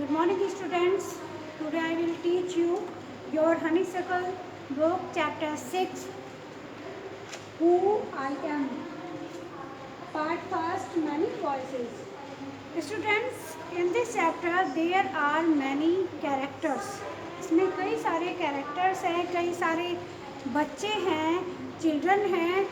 Good morning, students. Today I will teach you your honeysuckle book chapter 6, Who I Am. Part first, many voices. Students, in this chapter there are many characters. इसमें कई सारे characters हैं, कई सारे बच्चे हैं, children हैं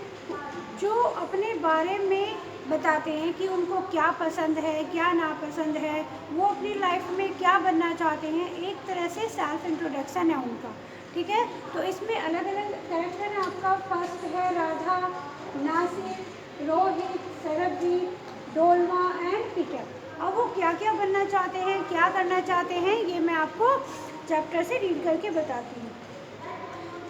जो अपने बारे में बताते हैं कि उनको क्या पसंद है, क्या नापसंद है, वो अपनी लाइफ में क्या बनना चाहते हैं। एक तरह से सेल्फ इंट्रोडक्शन है उनका, ठीक है। तो इसमें अलग अलग कैरेक्टर है। आपका फर्स्ट है राधा, नासिर, रोहित, सरबजीत, डोलमा एंड पीटर। अब वो क्या क्या बनना चाहते हैं, क्या करना चाहते हैं, ये मैं आपको चैप्टर से रीड करके बताती हूँ।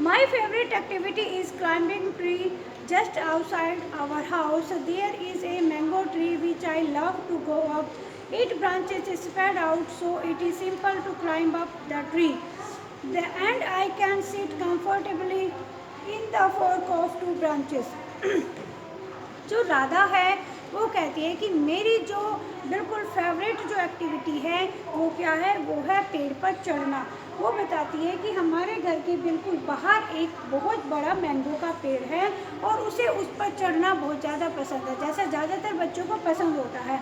My favorite activity is climbing tree just outside our house. There is a mango tree which I love to go up. Its branches spread out so it is simple to climb up the tree. And I can sit comfortably in the fork of two branches. जो राधा है वो कहती है कि मेरी जो बिल्कुल favourite जो एक्टिविटी है वो क्या है, वो है पेड़ पर चढ़ना। वो बताती है कि हमारे घर के बिल्कुल बाहर एक बहुत बड़ा मैंगो का पेड़ है और उसे उस पर चढ़ना बहुत ज़्यादा पसंद है, जैसा ज़्यादातर बच्चों को पसंद होता है।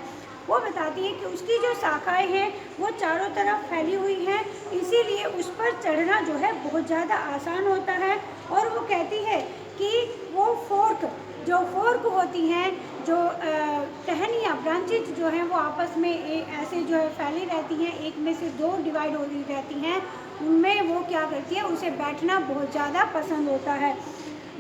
वो बताती है कि उसकी जो शाखाएं हैं वो चारों तरफ फैली हुई हैं, इसीलिए उस पर चढ़ना जो है बहुत ज़्यादा आसान होता है। और वो कहती है कि वो जो फोर्क होती हैं, जो टहनियाँ ब्रांचेज जो हैं वो आपस में ऐसे जो है फैली रहती हैं, एक में से दो डिवाइड हो रही रहती हैं, उनमें वो क्या करती है, उसे बैठना बहुत ज़्यादा पसंद होता है।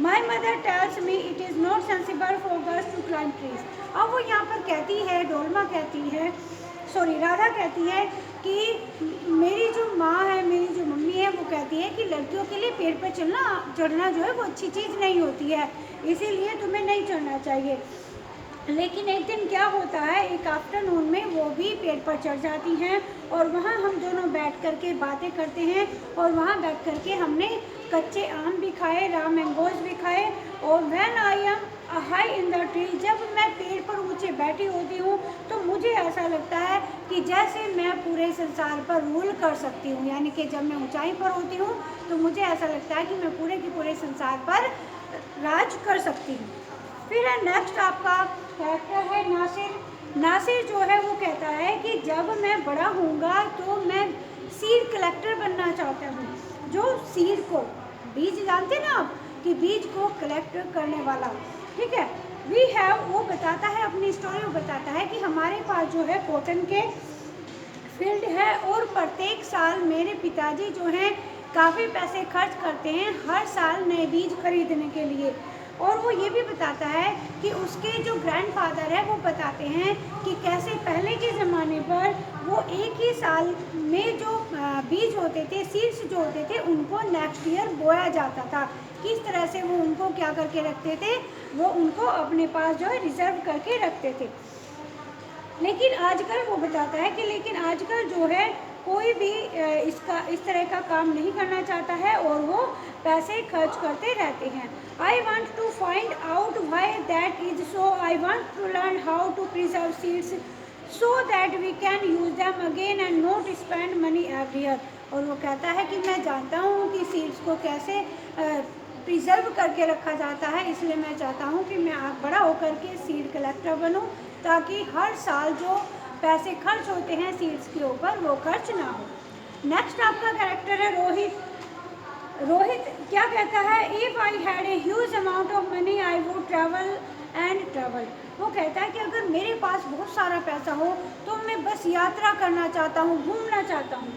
My mother tells me it is not sensible for girls to climb trees. अब वो यहाँ पर कहती है, डोलमा कहती है, राधा कहती है कि मेरी जो माँ है, मेरी जो मम्मी है, वो कहती है कि लड़कियों के लिए पेड़ पर चढ़ना जो है वो अच्छी चीज़ नहीं होती है, इसीलिए तुम्हें नहीं चढ़ना चाहिए। लेकिन एक दिन क्या होता है, एक आफ्टरनून में वो भी पेड़ पर चढ़ जाती हैं और वहाँ हम दोनों बैठ कर के बातें करते हैं और वहाँ बैठ कर के हमने कच्चे आम भी खाए, रॉ मैंगोज भी खाए। और when I am high in the tree, जब मैं पेड़ पर ऊँचे बैठी होती हूँ तो मुझे ऐसा लगता है कि जैसे मैं पूरे संसार पर रूल कर सकती हूँ, यानी कि जब मैं ऊंचाई पर होती हूँ तो मुझे ऐसा लगता है कि मैं पूरे के पूरे संसार पर राज कर सकती हूँ। फिर है नेक्स्ट आपका कैरेक्टर है नासिर। नासिर जो है वो कहता है कि जब मैं बड़ा होऊंगा तो मैं सीड कलेक्टर बनना चाहता हूँ। जो सीड को, बीज जानते ना आप, कि बीज को कलेक्ट करने वाला, ठीक है। वी हैव, वो बताता है अपनी स्टोरी, वो बताता है कि हमारे पास जो है कॉटन के फील्ड है और प्रत्येक साल मेरे पिताजी जो हैं काफ़ी पैसे खर्च करते हैं हर साल नए बीज खरीदने के लिए। और वो ये भी बताता है कि उसके जो ग्रैंडफादर है वो बताते हैं कि कैसे पहले के ज़माने पर वो एक ही साल में जो बीज होते थे, सीड्स जो होते थे, उनको नेक्स्ट ईयर बोया जाता था। किस तरह से वो उनको क्या करके रखते थे, वो उनको अपने पास जो है रिजर्व करके रखते थे। लेकिन आजकल वो बताता है कि लेकिन आजकल जो है कोई भी इस तरह का काम नहीं करना चाहता है और वो पैसे खर्च करते रहते हैं। I want to find out why that is so. I want to learn how to preserve seeds so that we can use them again and not spend money every year. और वो कहता है कि मैं जानता हूँ कि सीड्स को कैसे प्रिजर्व करके रखा जाता है, इसलिए मैं चाहता हूँ कि मैं बड़ा होकर के सीड कलेक्टर बनूँ ताकि हर साल जो पैसे खर्च होते हैं सीड्स के ऊपर वो खर्च ना हो। नेक्स्ट आपका कैरेक्टर है रोहित। रोहित क्या कहता है, if I had a huge amount of money I would travel and travel. वो कहता है कि अगर मेरे पास बहुत सारा पैसा हो तो मैं बस यात्रा करना चाहता हूँ, घूमना चाहता हूँ।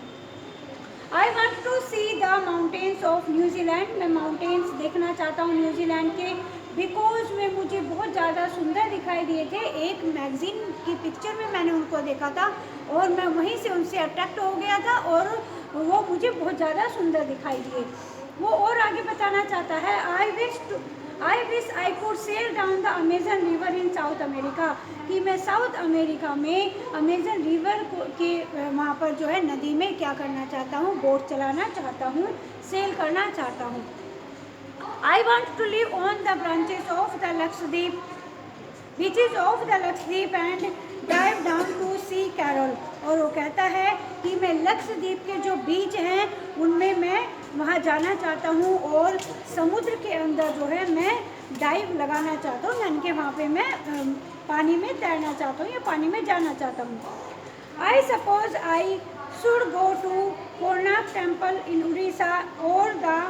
I want to see the mountains of New Zealand. मैं माउंटेन्स देखना चाहता हूँ न्यूजीलैंड के, बिकॉज वे मुझे बहुत ज़्यादा सुंदर दिखाई दिए थे। एक मैगज़ीन की पिक्चर में मैंने उनको देखा था और मैं वहीं से उनसे अट्रैक्ट हो गया था और वो मुझे बहुत ज़्यादा सुंदर दिखाई दिए। वो और आगे बताना चाहता है, I wish I could sail down the Amazon river in South America, कि मैं साउथ अमेरिका में अमेजन रिवर के वहाँ पर जो है नदी में क्या करना चाहता हूँ, बोट चलाना चाहता हूँ, सेल करना चाहता हूँ। I want to live on the branches of the Lakshadweep beaches of the Lakshadweep and dive down to see coral. और वो कहता है कि में लक्षद्वीप के जो बीच हैं उनमें मैं वहाँ जाना चाहता हूँ और समुद्र के अंदर जो है मैं डाइव लगाना चाहता हूँ, यानी कि वहाँ पे मैं पानी में तैरना चाहता हूँ या पानी में जाना चाहता हूँ। I suppose I should go to Konark temple in Orissa और the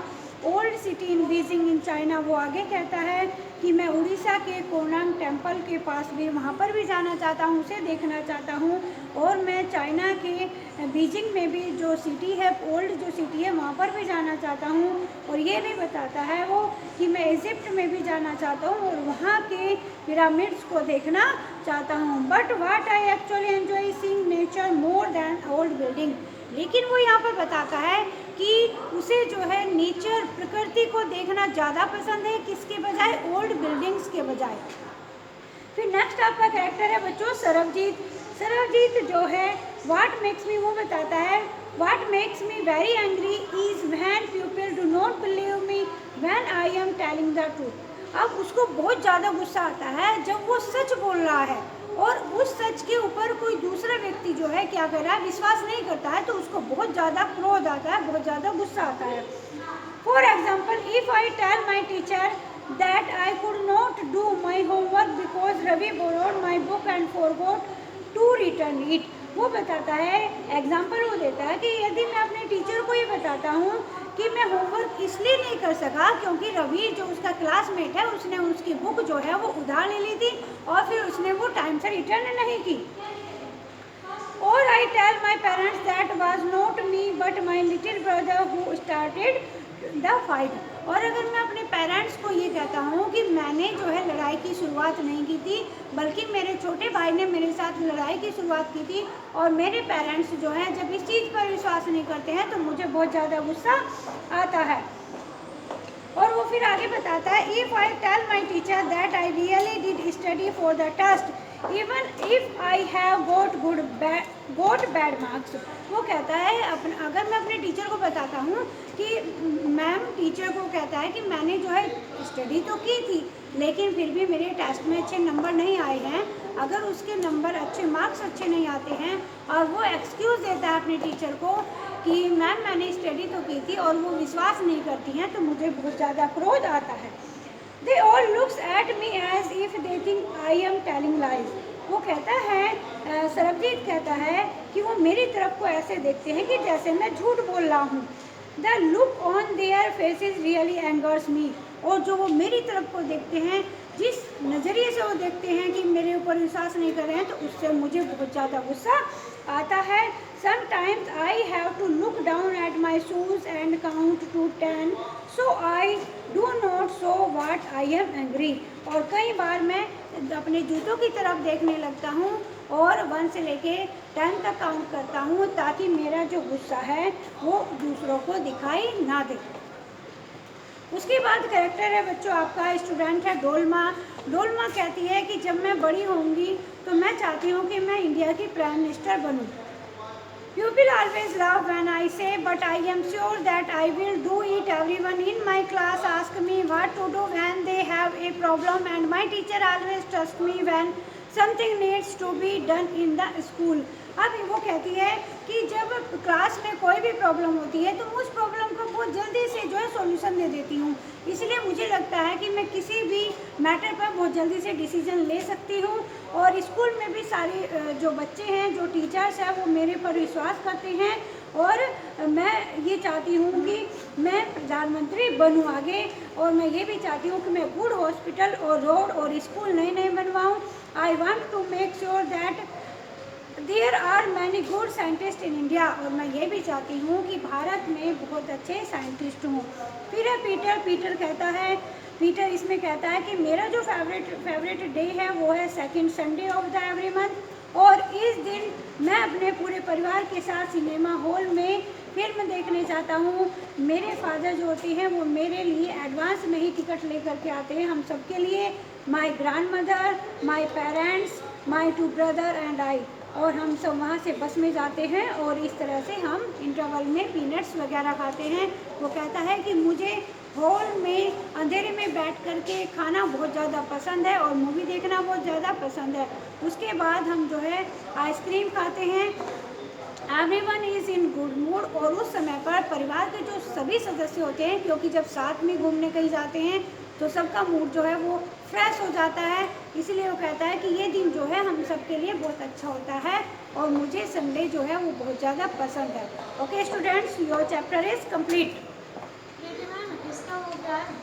old city in Beijing in China. वो आगे कहता है कि मैं उड़ीसा के कोणार्क टेम्पल के पास भी वहाँ पर भी जाना चाहता हूँ, उसे देखना चाहता हूँ, और मैं चाइना के बीजिंग में भी जो सिटी है, ओल्ड जो सिटी है, वहाँ पर भी जाना चाहता हूँ। और ये भी बताता है वो कि मैं इजिप्ट में भी जाना चाहता हूँ और वहाँ के पिरामिड्स को देखना चाहता हूँ। But what I actually enjoy seeing nature more than old building. लेकिन वो यहाँ पर बताता है कि उसे जो है नेचर, प्रकृति को देखना ज़्यादा पसंद है, किसके बजाय, ओल्ड बिल्डिंग्स के बजाय। फिर नेक्स्ट आपका कैरेक्टर है बच्चों सरबजीत। सरबजीत जो है व्हाट मेक्स मी, वो बताता है what makes me very angry is when people do not believe me when I am telling the truth. अब उसको बहुत ज़्यादा गुस्सा आता है जब वो सच बोल रहा है और उस सच के ऊपर कोई दूसरा व्यक्ति जो है क्या कर रहा है, विश्वास नहीं करता है, तो उसको बहुत ज़्यादा क्रोध आता है, बहुत ज़्यादा गुस्सा आता है। For example, if I tell my teacher that I could not do my homework because Ravi borrowed my book and forgot to return it. वो बताता है, एग्जाम्पल वो देता है कि यदि मैं अपने टीचर को ये बताता हूँ कि मैं होमवर्क इसलिए नहीं कर सका क्योंकि रवि जो उसका क्लासमेट है उसने उसकी बुक जो है वो उधार ले ली थी और फिर उसने वो टाइम से रिटर्न नहीं की। और I tell my parents that was not me but my little brother who started the fight. और अगर मैं अपने पेरेंट्स को ये कहता हूँ कि मैंने जो है लड़ाई की शुरुआत नहीं की थी, बल्कि मेरे छोटे भाई ने मेरे साथ लड़ाई की शुरुआत की थी, और मेरे पेरेंट्स जो हैं जब इस चीज़ पर विश्वास नहीं करते हैं तो मुझे बहुत ज़्यादा गुस्सा आता है। और वो फिर आगे बताता है, if I tell my teacher that I really did study for the test even if I have got bad marks. वो कहता है अगर मैं अपने टीचर को बताता हूँ कि मैम टीचर को कहता है कि मैंने जो है स्टडी तो की थी लेकिन फिर भी मेरे टेस्ट में अच्छे नंबर नहीं आए हैं, अगर उसके नंबर अच्छे, मार्क्स अच्छे नहीं आते हैं और वो एक्सक्यूज़ देता है अपने टीचर को कि मैम मैंने स्टडी तो की थी और वो विश्वास नहीं करती हैं, तो मुझे बहुत ज़्यादा क्रोध आता है। They all looks at me as if they think I am telling lies। वो कहता है, सरबजीत कहता है कि वो मेरी तरफ को ऐसे देखते हैं कि जैसे मैं झूठ बोल रहा हूँ। The look on their faces really angers me। और जो वो मेरी तरफ को देखते हैं, जिस नज़रिए से वो देखते हैं कि मेरे ऊपर विश्वास नहीं कर रहे हैं, तो उससे मुझे बहुत ज़्यादा गुस्सा आता है। Sometimes I have to look down at my shoes and count to 10 so I do not show what I am angry। और कई बार मैं अपने जूतों की तरफ देखने लगता हूँ और 1 से लेके 10 तक काउंट करता हूँ ताकि मेरा जो गुस्सा है वो दूसरों को दिखाई ना दे। उसके बाद कैरेक्टर है बच्चों आपका, स्टूडेंट है डोलमा। डोलमा कहती है कि जब मैं बड़ी होंगी तो मैं चाहती हूँ कि मैं इंडिया की प्राइम मिनिस्टर बनूँ। People always laugh when I say, but I am sure that I will do it। Everyone in my class ask me what to do when they have a problem, and my teacher always trusts me when something needs to be done in the school। अब वो कहती है कि जब class में कोई भी problem होती है तो उस प्रॉब्लम को बहुत जल्दी से जो है सॉल्यूशन दे देती हूँ, इसलिए मुझे लगता है कि मैं किसी भी मैटर पर बहुत जल्दी से डिसीजन ले सकती हूँ। और स्कूल में भी सारे जो बच्चे हैं, जो टीचर्स हैं, वो मेरे पर विश्वास करते हैं और मैं ये चाहती हूँ कि मैं प्रधानमंत्री बनूँ आगे, और मैं ये भी चाहती हूँ कि मैं गुड हॉस्पिटल और रोड और स्कूल नए नए बनवाऊँ। I want to make sure that there are many good scientist in India. और मैं ये भी चाहती हूँ कि भारत में बहुत अच्छे साइंटिस्ट हों। फिर है पीटर। पीटर कहता है, पीटर इसमें कहता है कि मेरा जो फेवरेट डे है वो है second Sunday off the every month, और इस दिन मैं अपने पूरे परिवार के साथ सिनेमा हॉल में फिल्म देखने जाता हूँ। मेरे फादर जो होते हैं वो मेरे लिए एडवांस में ही टिकट लेकर के आते हैं हम सबके लिए, my grand mother, my parents, my 2 brother and I. और हम सब वहाँ से बस में जाते हैं और इस तरह से हम इंटरवल में पीनट्स वगैरह खाते हैं। वो कहता है कि मुझे हॉल में अंधेरे में बैठ कर के खाना बहुत ज़्यादा पसंद है और मूवी देखना बहुत ज़्यादा पसंद है। उसके बाद हम जो है आइसक्रीम खाते हैं। Everyone is in good mood, और उस समय पर परिवार के जो सभी सदस्य होते हैं, क्योंकि जब साथ में घूमने कहीं जाते हैं तो सबका मूड जो है वो फ्रेश हो जाता है, इसलिए वो कहता है कि ये दिन जो है हम सब के लिए बहुत अच्छा होता है और मुझे संडे जो है वो बहुत ज़्यादा पसंद है। Okay students, your chapter is complete. Ma'am इसका वो क्या है?